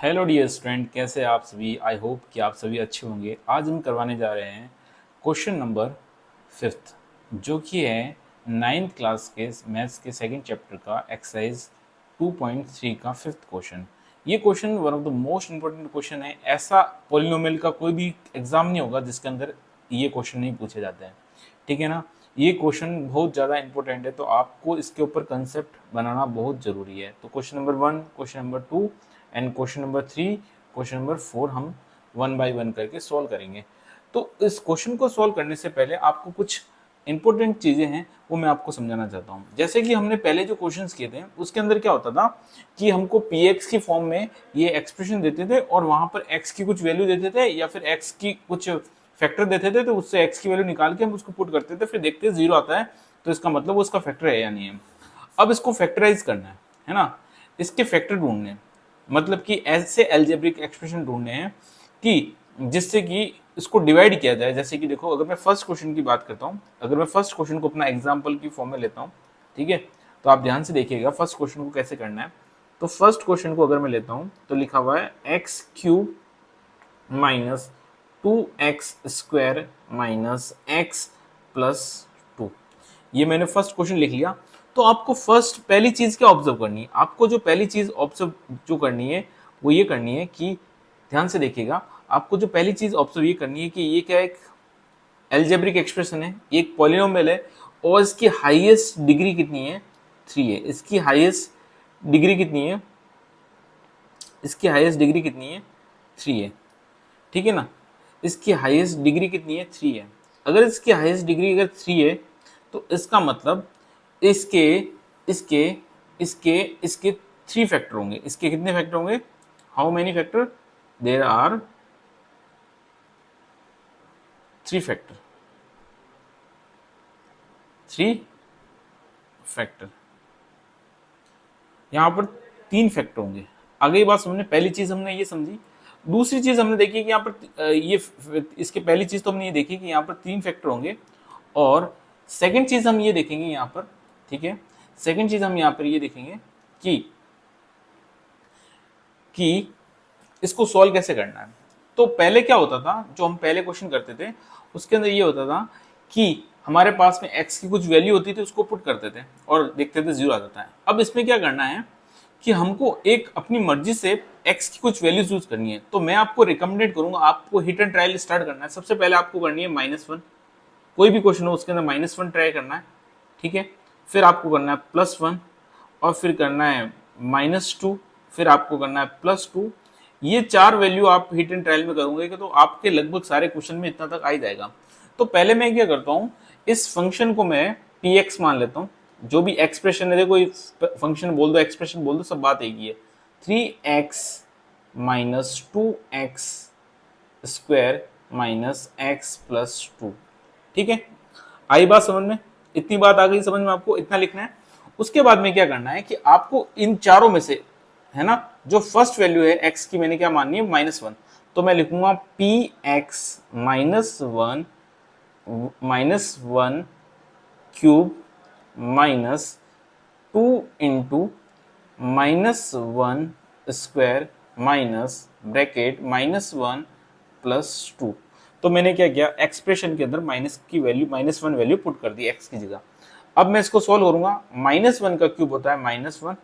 Hello dear student, कैसे आप सभी। आई होप कि आप सभी अच्छे होंगे। आज हम करवाने जा रहे हैं क्वेश्चन नंबर 5th, जो कि है 9th क्लास के मैथ्स के सेकंड चैप्टर का एक्सरसाइज 2.3 का 5th क्वेश्चन। ये question one of the most important question है। ऐसा पॉलिनोमियल का कोई भी एग्जाम नहीं होगा जिसके अंदर ये क्वेश्चन नहीं पूछे जाते हैं, ठीक है ना। ये क्वेश्चन बहुत ज़्यादा इंपॉर्टेंट है, तो आपको इसके ऊपर कंसेप्ट बनाना बहुत ज़रूरी है। तो question number 1, question number 2 and question number 3, question number 4 हम वन बाय वन करके सॉल्व करेंगे। तो इस क्वेश्चन को सॉल्व करने से पहले आपको कुछ इंपॉर्टेंट चीज़ें हैं वो मैं आपको समझाना चाहता हूँ। जैसे कि हमने पहले जो क्वेश्चंस किए थे उसके अंदर क्या होता था कि हमको पी एक्स की फॉर्म में ये एक्सप्रेशन देते थे और वहाँ पर एक्स की कुछ वैल्यू देते थे या फिर एक्स की कुछ फैक्टर देते थे, तो उससे एक्स की वैल्यू निकाल के हम उसको पुट करते थे, फिर देखते जीरो आता है तो इसका मतलब वो उसका फैक्टर है या नहीं है। अब इसको फैक्टराइज करना है ना, इसके फैक्टर ढूंढने हैं, मतलब कि ऐसे एल्जेब्रिक एक्सप्रेशन ढूंढने हैं कि जिससे कि इसको डिवाइड किया जाए। जैसे कि देखो, अगर मैं फर्स्ट क्वेश्चन की बात करता हूँ, अगर मैं फर्स्ट क्वेश्चन को अपना एग्जाम्पल की फॉर्म में लेता हूँ, ठीक है, तो आप ध्यान से देखिएगा फर्स्ट क्वेश्चन को कैसे करना है। तो फर्स्ट क्वेश्चन को अगर मैं लेता हूँ तो लिखा हुआ है x cube minus 2x² minus x plus 2। ये मैंने फर्स्ट क्वेश्चन लिख लिया। तो आपको फर्स्ट पहली चीज क्या ऑब्जर्व करनी है, आपको जो पहली चीज ऑब्जर्व जो करनी है वो ये करनी है कि ध्यान से देखिएगा, आपको जो पहली चीज ऑब्जर्व ये करनी है कि ये क्या एक एल्जेब्रिक एक्सप्रेशन है, ये एक पॉलिनोमियल है और इसकी हाईएस्ट डिग्री कितनी है, 3 है। इसकी हाईएस्ट डिग्री कितनी है, इसकी हाईएस्ट डिग्री कितनी है, 3 है, ठीक है ना। इसकी हाईएस्ट डिग्री कितनी है, 3 है। अगर इसकी हाईएस्ट डिग्री अगर 3 है तो इसका मतलब इसके इसके इसके इसके 3 फैक्टर होंगे। इसके कितने फैक्टर होंगे, how many factor, there are 3 factor, 3 factor. यहाँ पर 3 फैक्टर होंगे। आगे ये बात समझने, पहली चीज हमने ये समझी। दूसरी चीज हमने देखी कि यहाँ पर इसके पहली चीज तो हमने ये देखी कि यहाँ पर 3 फैक्टर होंगे, और सेकंड चीज हम ये देखेंगे यहाँ पर, ठीक है, सेकंड चीज हम यहाँ पर ये देखेंगे कि इसको सॉल्व कैसे करना है। तो पहले क्या होता था, जो हम पहले क्वेश्चन करते थे उसके अंदर ये होता था कि हमारे पास में x की कुछ वैल्यू होती थी, उसको पुट करते थे और देखते थे जीरो आ जाता है। अब इसमें क्या करना है कि हमको एक अपनी मर्जी से x की कुछ वैल्यू यूज करनी है। तो मैं आपको रिकमेंडेड करूंगा, आपको हिट एंड ट्रायल स्टार्ट करना है। सबसे पहले आपको करनी है -1, कोई भी क्वेश्चन हो उसके अंदर -1 ट्राई करना है, ठीक है। फिर आपको करना है +1 और फिर करना है -2, फिर आपको करना है +2। ये 4 वैल्यू आप हिट एंड ट्रायल में करोगे तो आपके लगभग सारे क्वेश्चन में इतना तक आ ही जाएगा। तो पहले मैं क्या करता हूँ, इस फंक्शन को मैं px मान लेता हूँ। जो भी एक्सप्रेशन है, कोई फंक्शन बोल दो, एक्सप्रेशन बोल दो, सब बात एक ही है। 3x minus 2x² minus x plus 2, ठीक है। आई बात समझ में, इतनी बात आ गई समझ में, आपको इतना लिखना है। उसके बाद में क्या करना है कि आपको इन चारों में से, है ना, जो फर्स्ट वैल्यू है x की मैंने क्या माननी है, -1। तो मैं लिखूंगा px -1 cube minus 2 into -1² minus bracket -1 plus 2। तो मैंने क्या किया, एक्सप्रेशन के अंदर माइनस की वैल्यू -1 वैल्यू पुट कर दी एक्स की जगह। अब मैं इसको सॉल्व करूंगा। -1 का क्यूब होता है -1,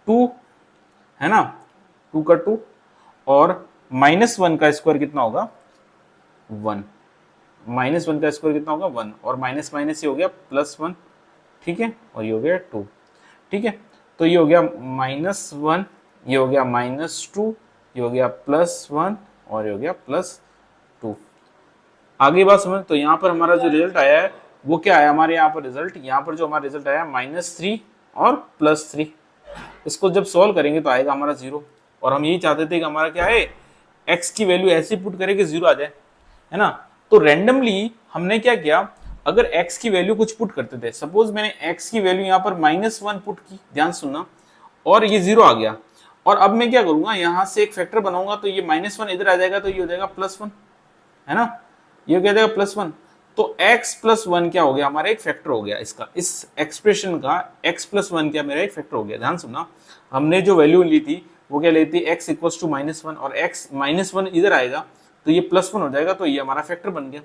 2 है ना, 2 का 2, और -1 का स्क्वायर कितना होगा, 1। -1 का स्क्वायर कितना होगा, 1, और माइनस माइनस ये हो गया +1, ठीक है, और ये हो गया 2, ठीक है। तो ये हो गया -1, ये हो गया -2, ये हो गया +1 और ये हो गया +2। आगे बात समझ। तो यहाँ पर हमारा जो रिजल्ट आया है वो क्या आया, हमारे यहाँ पर रिजल्ट, यहाँ पर जो हमारा रिजल्ट आया -3 और +3। इसको जब सॉल्व करेंगे तो आएगा हमारा 0, और हम यही चाहते थे कि हमारा क्या है, x की वैल्यू ऐसी पुट करें कि 0 आ जाए, है ना। तो रैंडमली हमने क्या किया, अगर x की वैल्यू कुछ पुट करते थे, सपोज मैंने x की वैल्यू यहाँ पर -1 पुट की, ध्यान सुनना, और ये 0 आ गया, और अब मैं क्या करूंगा, यहाँ से एक फैक्टर बनाऊंगा, तो ये -1 इधर आ जाएगा, तो ये हो जाएगा +1, है ना, ये क्या जाएगा +1। तो x प्लस 1 क्या हो गया, हमारा एक फैक्टर हो गया इसका, इस एक्सप्रेशन का x प्लस 1 क्या मेरा एक फैक्टर हो गया। ध्यान सुनना, हमने जो वैल्यू ली थी वो क्या लेती है, x इक्वल्स टू -1 और x -1 इधर आएगा तो ये +1 हो जाएगा, तो ये हमारा फैक्टर बन गया।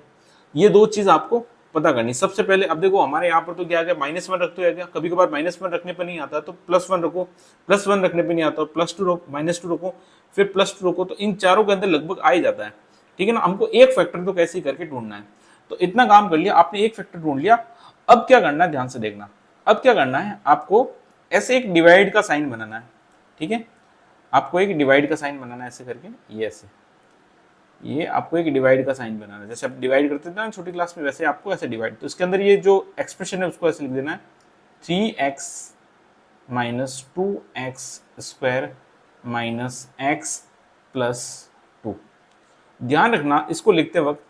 ये दो चीज आपको पता करनी। सबसे पहले अब देखो हमारे यहाँ पर तो क्या आ गया, -1 रखते हो गया, कभी कभार -1 रखने पर नहीं आता तो +1 रखो, +1 रखने पर नहीं आता तो +2 रखो, -2 रखो, फिर +2 रखो, तो इन चारों के अंदर लगभग आ ही जाता है। ठीक है ना, हमको एक फैक्टर तो कैसे ही करके ढूंढना है। तो इतना काम कर लिया आपने, एक फैक्टर ढूंढ लिया। अब क्या करना है, ध्यान से देखना। अब क्या करना है, आपको ऐसे एक डिवाइड का साइन बनाना है। ठीक है, आपको एक डिवाइड का साइन बनाना है ऐसे करके, ये ऐसे, ये आपको एक डिवाइड का साइन बनाना है। जैसे आप डिवाइड करते थे ना छोटी क्लास में, वैसे आपको ऐसे डिवाइड, तो इसके अंदर ये जो एक्सप्रेशन है उसको ऐसे लिख देना है, 3x - 2x² - x + 2। ध्यान रखना इसको लिखते वक्त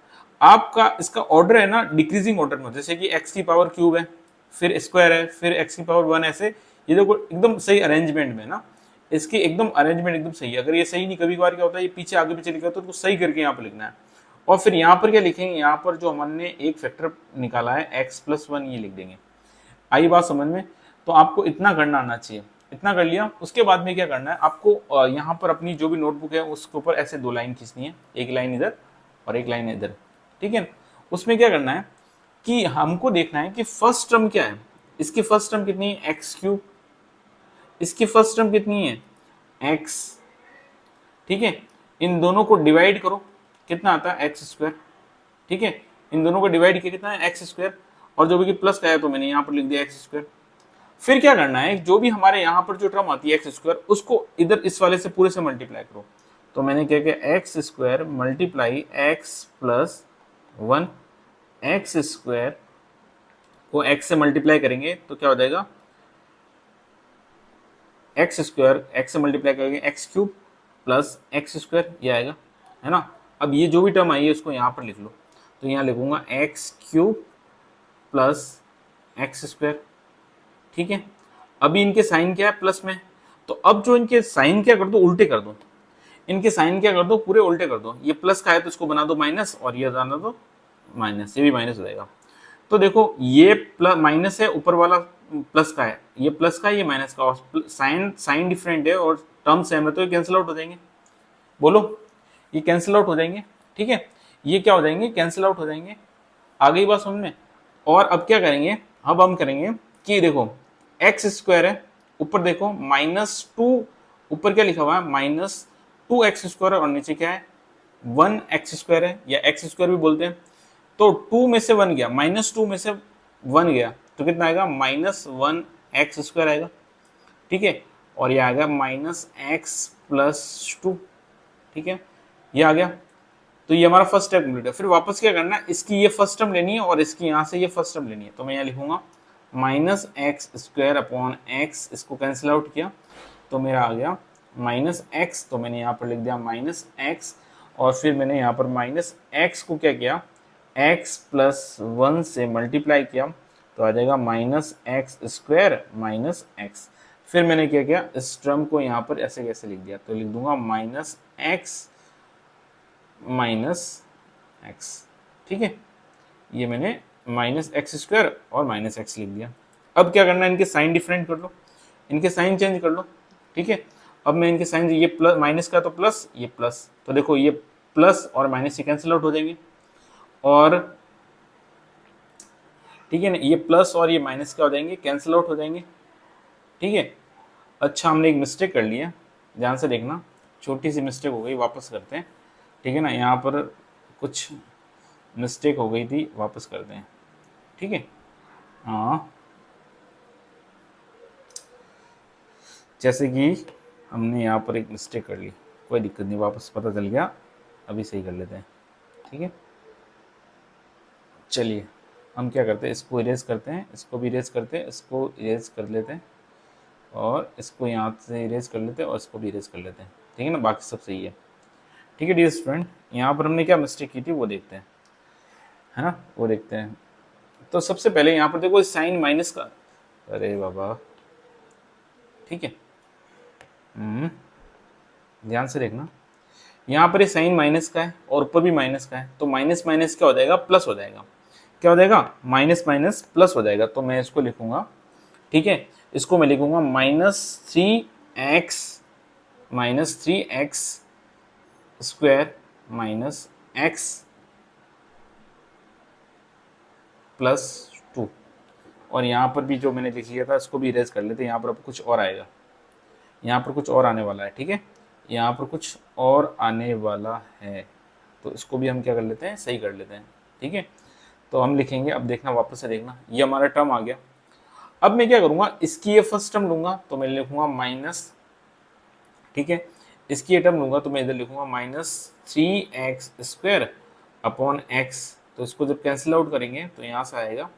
आपका इसका ऑर्डर है ना डिक्रीजिंग ऑर्डर में, जैसे कि x³ है, फिर स्क्वायर है, फिर x⁻1, ऐसे ये देखो एकदम सही अरेंजमेंट में ना, इसकी एकदम अरेंजमेंट एकदम सही है। अगर ये सही नहीं, कभी कभार क्या होता है ये पीछे आगे पीछे लिखा होता है, तो सही करके यहाँ पर लिखना है। और फिर यहाँ पर क्या लिखेंगे, यहाँ पर जो हमने एक फैक्टर निकाला है x+1, ये लिख देंगे। आई बात समझ में? तो आपको इतना करना आना चाहिए। इतना कर लिया, उसके बाद में क्या करना है आपको, यहाँ पर अपनी जो भी नोटबुक है उसके ऊपर ऐसे दो लाइन खींचनी है, एक लाइन इधर और एक लाइन इधर। ठीक है, उसमें क्या करना है कि हमको देखना है कि फर्स्ट टर्म क्या है। इसकी फर्स्ट टर्म कितनी है, x³। इसकी फर्स्ट टर्म कितनी है, x। ठीक है, इन दोनों को डिवाइड करो, कितना आता है, x²। ठीक है, इन दोनों को डिवाइड किया कितना है, x², और जो भी प्लस का है तो मैंने यहाँ पर लिख दिया x²। फिर क्या करना है, जो भी हमारे यहाँ पर जो टर्म आती है x², उसको इधर इस वाले से पूरे से मल्टीप्लाई करो। तो मैंने क्या किया, x² × x+1, x² को x से मल्टीप्लाई करेंगे तो क्या हो जाएगा, x², x से मल्टीप्लाई करेंगे x³ + x², ये आएगा, है ना। अब ये जो भी टर्म आई है उसको यहाँ पर लिख लो, तो यहाँ लिखूंगा x³ + x²। ठीक है, अभी इनके साइन क्या है, प्लस में, तो अब जो इनके साइन क्या कर दो, उल्टे कर दो। इनके साइन क्या कर दो, पूरे उल्टे कर दो। ये प्लस का है तो इसको बना दो माइनस, और ये जाना दो माइनस, ये भी माइनस हो जाएगा। तो देखो ये प्लस माइनस है, ऊपर वाला प्लस का है, ये प्लस का है, ये माइनस का, और साइन डिफरेंट है और टर्म सेम है, तो ये कैंसिल आउट हो जाएंगे। बोलो, ये कैंसिल आउट हो जाएंगे। ठीक है, ये क्या हो जाएंगे, कैंसिल आउट हो जाएंगे। आ गई बात समझ में? और अब क्या करेंगे, अब हम करेंगे कि देखो x² है, ऊपर देखो -2, ऊपर क्या लिखा हुआ है, -2x² और नीचे क्या है, 1x² है, या x² भी बोलते हैं। तो 2 में से 1 गया, -2 में से 1 गया, तो कितना आएगा, -1x² आएगा। ठीक है, और ये आ गया -x+2। ठीक है, ये आ गया। तो ये हमारा फर्स्ट स्टेप कंप्लीट है। फिर वापस क्या करना है, इसकी ये फर्स्ट टर्म लेनी है और इसकी यहाँ से ये फर्स्ट टर्म लेनी है। तो मैं यहाँ लिखूंगा -x² x, इसको कैंसिल आउट किया तो मेरा आ गया -x, तो मैंने यहाँ पर लिख दिया -x, और फिर मैंने यहाँ पर -x को क्या किया, x+1 से मल्टीप्लाई किया, तो आ जाएगा -x² - x। फिर मैंने क्या किया, इस टर्म को यहाँ पर ऐसे कैसे लिख दिया, तो लिख दूंगा -x - x। ठीक है, ये मैंने -x² और -x लिख दिया। अब क्या करना है, इनके साइन डिफरेंट कर लो, इनके साइन चेंज कर लो। ठीक है, अब मैं इनके साइन, ये प्लस माइनस का तो प्लस, ये प्लस, तो देखो ये प्लस और माइनस से कैंसिल आउट हो जाएंगे, और ठीक है ना, ये प्लस और ये माइनस क्या हो जाएंगे, कैंसिल आउट हो जाएंगे। ठीक है, अच्छा हमने एक मिस्टेक कर लिया, ध्यान से देखना, छोटी सी मिस्टेक हो गई, वापस करते हैं। ठीक है ना, यहाँ पर कुछ मिस्टेक हो गई थी, वापस करते हैं। ठीक है, हाँ, जैसे कि हमने यहाँ पर एक मिस्टेक कर ली, कोई दिक्कत नहीं, वापस पता चल गया, अभी सही कर लेते हैं। ठीक है, चलिए हम क्या करते हैं, इसको इरेज करते हैं, इसको भी इरेज करते हैं, इसको इरेज कर लेते हैं, और इसको यहाँ से इरेज कर लेते हैं, और इसको भी इरेज कर लेते हैं। ठीक है ना, बाकी सब सही है। ठीक है डियर स्टूडेंट, यहाँ पर हमने क्या मिस्टेक की थी वो देखते हैं, है ना, वो देखते हैं। तो सबसे पहले यहाँ पर देखो साइन माइनस का, अरे बाबा, ठीक है, ध्यान से देखना, यहाँ पर ये साइन माइनस का है और ऊपर भी माइनस का है, तो माइनस माइनस क्या हो जाएगा, प्लस हो जाएगा। क्या हो जाएगा, माइनस माइनस प्लस हो जाएगा। तो मैं इसको लिखूंगा, ठीक है, इसको मैं लिखूंगा -3x -3x² minus x plus 2। और यहाँ पर भी जो मैंने लिख लिया था इसको भी इरेज कर लेते हैं। यहाँ पर अब कुछ और आएगा, यहाँ पर कुछ और आने वाला है, ठीक है, यहाँ पर कुछ और आने वाला है, तो इसको भी हम क्या कर लेते हैं, सही कर लेते हैं, ठीक है। तो हम लिखेंगे, अब देखना वापस से देखना, ये हमारा टर्म आ गया। अब मैं क्या करूँगा, इसकी ये फर्स्ट टर्म लूँगा तो मैं लिखूँगा माइनस, ठीक है, इसकी ये टर्म लूँगा तो मैं इधर लिखूँगा -3x² अपॉन x। तो इसको जब कैंसिल आउट करेंगे तो यहाँ से आएगा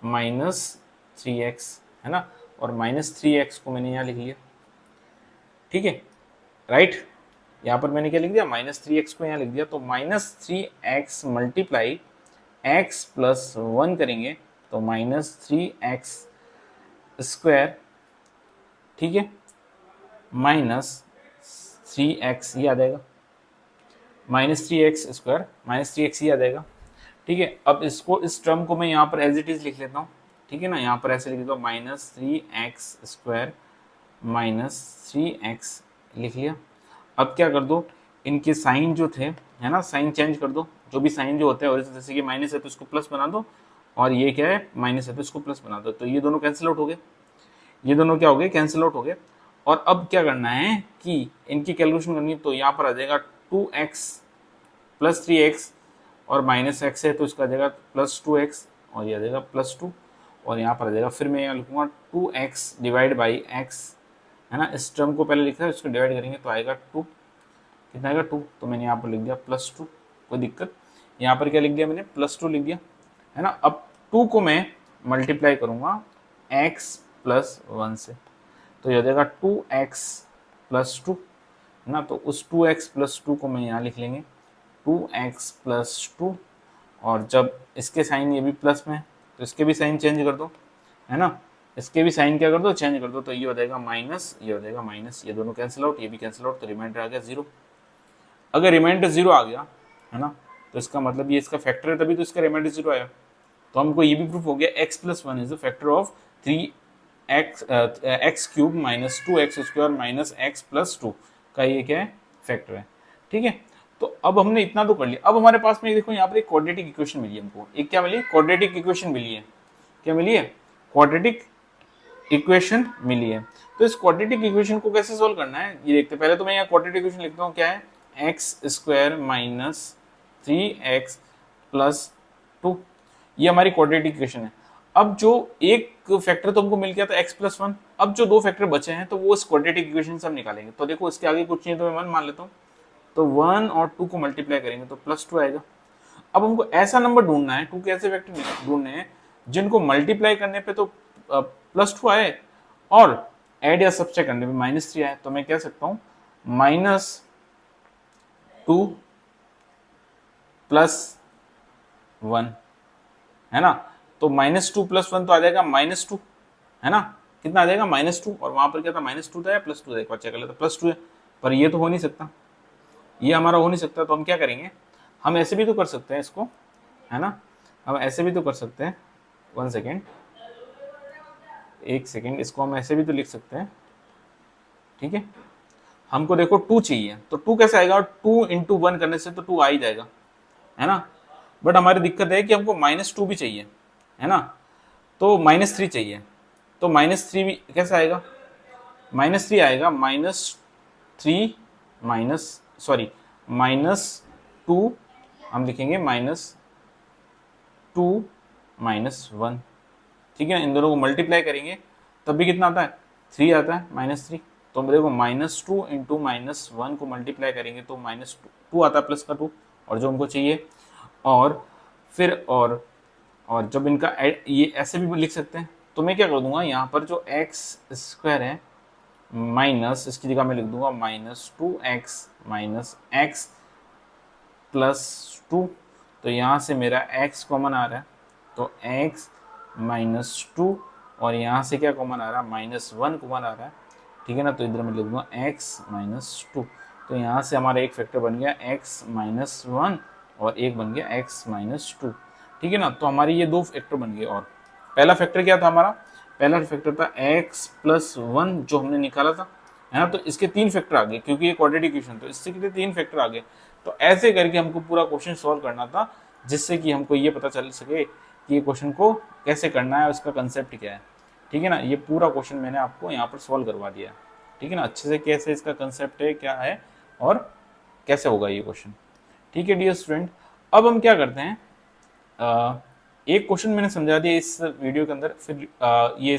-3x, है ना, और -3x को मैंने यहाँ लिख लिया, ठीक है, राइट। यहाँ पर मैंने क्या लिख दिया, -3x को यहाँ लिख दिया, तो -3x मल्टीप्लाई x प्लस 1 करेंगे तो -3x², ठीक है, -3x ये आ जाएगा, -3x², -3x ये आ जाएगा, ठीक है। अब इसको, इस टर्म को मैं यहाँ पर एज इट इज लिख लेता हूँ, ठीक है ना, यहाँ पर ऐसे लिख देता हूँ -3x² -3x लिख लिया। अब क्या कर दो, इनके साइन जो थे, है ना, साइन चेंज कर दो, जो भी साइन जो होते हैं, और जैसे कि माइनस है तो इसको प्लस बना दो, और ये क्या है, माइनस है तो इसको प्लस बना दो, तो ये दोनों कैंसिल आउट हो गए, ये दोनों क्या हो गए, कैंसिल आउट हो गए। और अब क्या करना है कि इनकी कैलकुलेशन करनी है, तो यहाँ पर आ जाएगा 2x प्लस 3x, और -x है तो इसका आ जाएगा +2x, और ये आ जाएगा +2, और यहाँ पर आ जाएगा, फिर मैं यहाँ लिखूँगा 2x डिवाइड बाई x, है ना, इस टर्म को पहले लिखा है, इसको डिवाइड करेंगे तो आएगा 2, कितना आएगा 2, तो मैंने यहाँ पर लिख दिया +2, कोई दिक्कत, यहाँ पर क्या लिख दिया मैंने, +2 लिख दिया, है ना। अब 2 को मैं मल्टीप्लाई करूँगा x प्लस 1 से, तो ये हो जाएगा 2x प्लस 2, है ना, तो उस 2x प्लस 2 को मैं यहाँ लिख लेंगे 2x प्लस 2, और जब इसके साइन ये भी प्लस में है तो इसके भी साइन चेंज कर दो, है ना, इसके भी साइन क्या कर दो, चेंज कर दो, तो ये हो जाएगा माइनस, ये हो जाएगा माइनस, ये दोनों कैंसिल आउट, ये भी कैंसिल आउट, तो रिमाइंडर आ गया 0। अगर रिमाइंडर 0 आ गया, है ना, तो इसका मतलब ये इसका फैक्टर है, तभी तो इसका रिमाइंडर 0 आया। तो हमको ये भी प्रूफ हो गया x plus 1 is the factor of 3x³ minus 2x² minus x plus 2 का ये क्या है, फैक्टर है, ठीक है। तो अब हमने इतना तो कर लिया। अब हमारे पास में देखो यहाँ पर एक क्वाड्रेटिक इक्वेशन मिली है हमको, एक क्या मिली, क्वाड्रेटिक इक्वेशन मिली है, क्या मिली है, क्वाड्रेटिक इक्वेशन मिली है। तो इस क्वाड्रेटिक इक्वेशन को कैसे सोल्व करना है ये देखते हैं। पहले तो मैं यहाँ क्वाड्रेटिक इक्वेशन लिखता हूँ, क्या है, x² माइनस 3x प्लस 2, ये हमारी क्वाड्रेटिक इक्वेशन है। अब जो एक फैक्टर तो हमको मिल गया था x प्लस 1, अब जो दो फैक्टर बचे हैं तो वो इस क्वाड्रेटिक इक्वेशन से हम निकालेंगे। तो देखो इसके आगे कुछ नहीं तो मैं 1 मान लेता हूँ, तो 1 और 2 को मल्टीप्लाई करेंगे तो +2 आएगा। अब हमको ऐसा नंबर ढूंढना है, 2 के ऐसे फैक्टर ढूंढने हैं जिनको मल्टीप्लाई करने पे तो +2 आए और ऐड या सब्सट्रैक्ट करने पे -3 आए। तो मैं कह सकता हूँ -2 + 1, है ना, तो -2 + 1 तो आ जाएगा -2, है ना, कितना आ जाएगा, -2, और वहां पर क्या था, -2 था या +2 था, एक बार चेक कर लेते, +2 है, पर ये तो हो नहीं सकता, ये हमारा हो नहीं सकता। तो हम क्या करेंगे, हम ऐसे भी तो कर सकते हैं इसको, है ना, हम ऐसे भी तो कर सकते हैं, 1 सेकेंड, 1 सेकेंड, इसको हम ऐसे भी तो लिख सकते हैं, ठीक है। हमको देखो 2 चाहिए, तो 2 कैसे आएगा, 2 × 1 करने से तो 2 आ ही जाएगा, है ना, बट हमारी दिक्कत है कि हमको -2 भी चाहिए, है ना, तो -3 चाहिए, तो -3 भी कैसे आएगा, -3 आएगा, -3 -2, हम लिखेंगे -2 -1, ठीक है, इन दोनों को मल्टीप्लाई करेंगे तब भी कितना आता है, 3 आता है, -3। तो देखो -2 × -1 को मल्टीप्लाई करेंगे तो -2 आता है, प्लस का 2, और जो हमको चाहिए, और फिर और जब इनका ये ऐसे भी लिख सकते हैं, तो मैं क्या कर दूंगा, यहाँ पर जो x² है माइनस, इसकी जगह मैं लिख दूंगा -2x माइनस x प्लस 2, तो यहाँ से मेरा x कॉमन आ रहा है, तो x -2, और यहाँ से क्या कॉमन आ रहा है, -1 कॉमन आ रहा है, ठीक है ना, तो इधर मैं लिख दूंगा x -2, तो यहाँ से हमारा एक फैक्टर बन गया x -1 और एक बन गया x -2, ठीक है ना। तो हमारी ये दो फैक्टर बन गए। और पहला फैक्टर क्या था हमारा, पहला फैक्टर था x + 1 जो हमने निकाला था, है ना। तो इसके 3 फैक्टर आ गए, क्योंकि ये क्वाड्रेटिक इक्वेशन, तो इससे कितने 3 फैक्टर आ गए। तो ऐसे करके हमको पूरा क्वेश्चन सॉल्व करना था, जिससे कि हमको ये पता चल सके कि ये क्वेश्चन को कैसे करना है, उसका कंसेप्ट क्या है। ठीक है ना, ये पूरा क्वेश्चन मैंने आपको यहाँ पर सॉल्व करवा दिया है। ठीक है ना, अच्छे से कैसे इसका कंसेप्ट है, क्या है और कैसे होगा ये क्वेश्चन। ठीक है डियर स्टूडेंट, अब हम क्या करते हैं, एक क्वेश्चन मैंने समझा दिया इस वीडियो के अंदर, फिर ये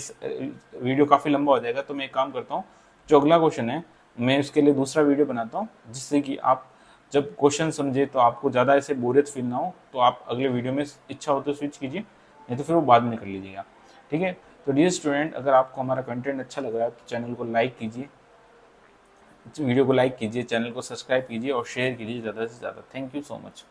वीडियो काफ़ी लंबा हो जाएगा, तो मैं एक काम करता हूँ, जो अगला क्वेश्चन है मैं उसके लिए दूसरा वीडियो बनाता हूँ, जिससे कि आप जब क्वेश्चन समझे तो आपको ज़्यादा ऐसे बोरियत फील ना हो, तो आप अगले वीडियो में इच्छा हो तो स्विच कीजिए, नहीं तो फिर वो बाद में कर लीजिएगा। ठीक है, तो डियर स्टूडेंट, अगर आपको हमारा कंटेंट अच्छा लग रहा है तो चैनल को लाइक कीजिए, वीडियो को लाइक कीजिए, चैनल को सब्सक्राइब कीजिए और शेयर कीजिए ज़्यादा से ज़्यादा। Thank you so much.